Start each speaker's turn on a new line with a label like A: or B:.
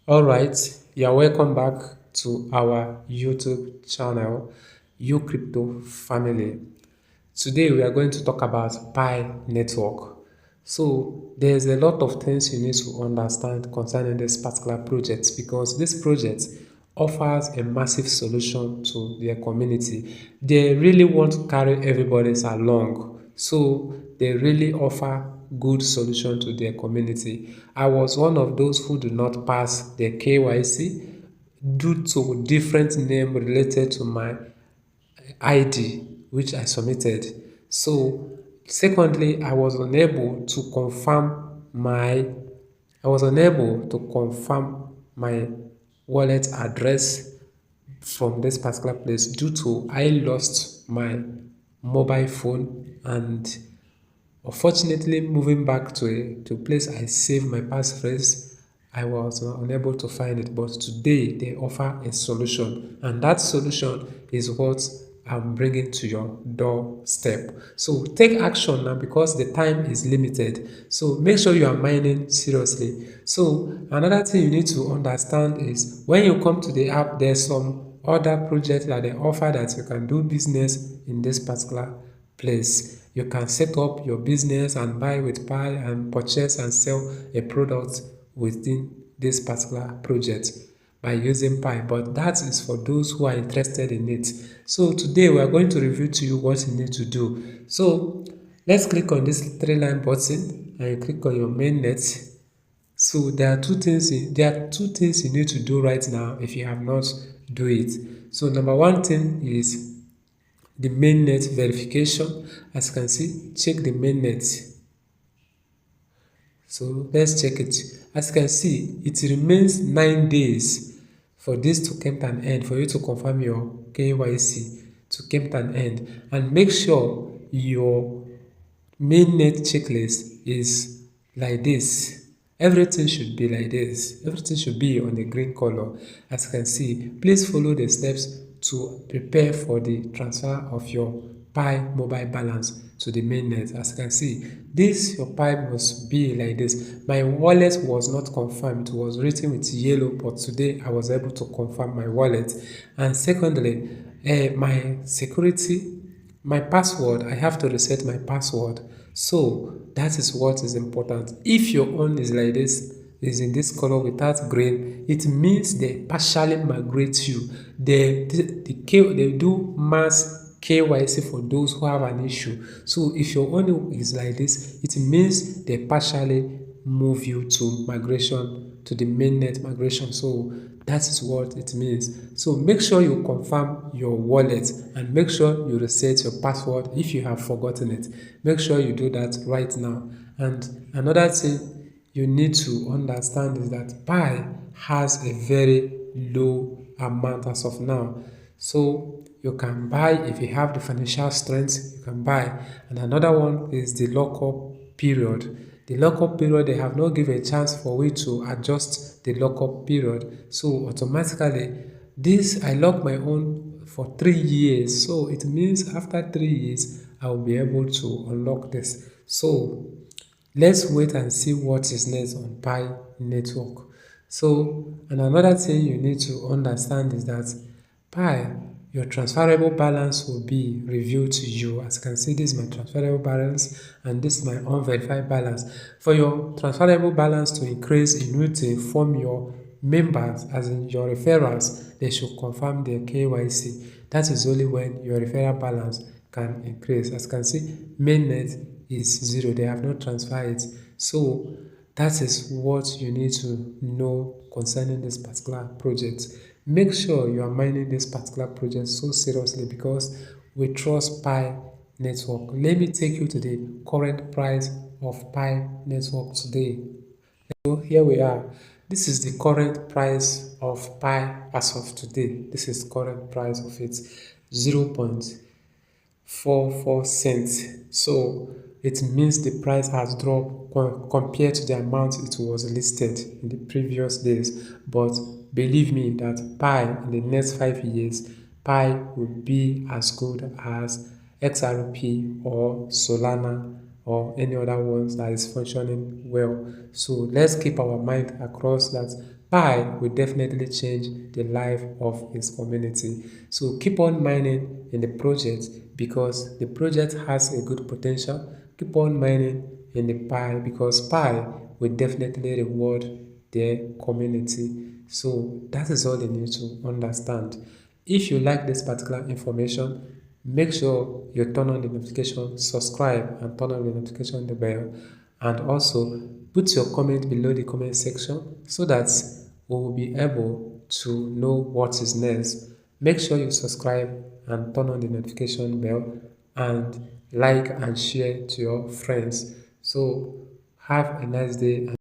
A: All right, you're welcome back to our YouTube channel, Crypto Family. Today we are going to talk about Pi network. So there's a lot of things you need to understand concerning this particular project because this project offers a massive solution to their community. They really want to carry everybody along. So they really offer good solution to their community. I was one of those who do not pass the KYC due to different name related to my ID which I submitted. So secondly, I was unable to confirm my wallet address from this particular place due to I lost my mobile phone, and unfortunately moving back to a place I saved my passphrase, I was unable to find it. But today they offer a solution, and that solution is what I'm bringing to your doorstep. So take action now because the time is limited. So make sure you are mining seriously. So another thing you need to understand is when you come to the app, there's some other projects that they offer that you can do business in this particular place. You can set up your business and buy with Pi and purchase and sell a product within this particular project by using Pi, but that is for those who are interested in it. So today we are going to review to you what you need to do. So let's click on this three-line button and you click on your mainnet. So there are two things you need to do right now if you have not do it. So number one thing is the mainnet verification. As you can see, check the mainnet. So let's check it. As you can see, it remains 9 days for this to come to an end, for you to confirm your KYC to come to an end. And make sure your mainnet checklist is like this. Everything should be like this. Everything should be on the green color. As you can see, please follow the steps to prepare for the transfer of your Pi mobile balance to the mainnet. As you can see, this your Pi must be like this. My wallet was not confirmed. It was written with yellow, but today I was able to confirm my wallet. And secondly, my password, I have to reset my password. So that is what is important. If your own is like this, is in this color without green, it means they partially migrate you. They do mass KYC for those who have an issue. So if your own is like this, it means they partially move you to migration, to the mainnet migration. So that is what it means. So make sure you confirm your wallet and make sure you reset your password if you have forgotten it. Make sure you do that right now. And another thing you need to understand is that Pi has a very low amount as of now. So you can buy if you have the financial strength, you can buy. And another one is the lockup period. The lockup period, they have not given a chance for you to adjust the lockup period. So automatically, this I lock my own for 3 years. So it means after 3 years, I will be able to unlock this. So let's wait and see what is next on Pi network. So, and another thing you need to understand is that Pi, your transferable balance will be revealed to you. As you can see, this is my transferable balance and this is my unverified balance. For your transferable balance to increase, you need to inform your members, as in your referrals, they should confirm their KYC. That is only when your referral balance can increase. As you can see, mainnet is 0. They have not transferred it. So that is what you need to know concerning this particular project. Make sure you are mining this particular project so seriously because we trust Pi network. Let me take you to the current price of Pi network today. So here we are. This is the current price of Pi as of today. This is current price of it, 0.44 cents. So it means the price has dropped compared to the amount it was listed in the previous days. But believe me that Pi in the next 5 years, Pi will be as good as XRP or Solana or any other ones that is functioning well. So let's keep our mind across that Pi will definitely change the life of his community. So keep on mining in the project because the project has a good potential. Keep on mining in the Pi because Pi will definitely reward their community. So that is all they need to understand. If you like this particular information, make sure you turn on the notification, subscribe and turn on the notification the bell, and also put your comment below the comment section so that we will be able to know what is next. Make sure you subscribe and turn on the notification bell and like and share to your friends. So have a nice day.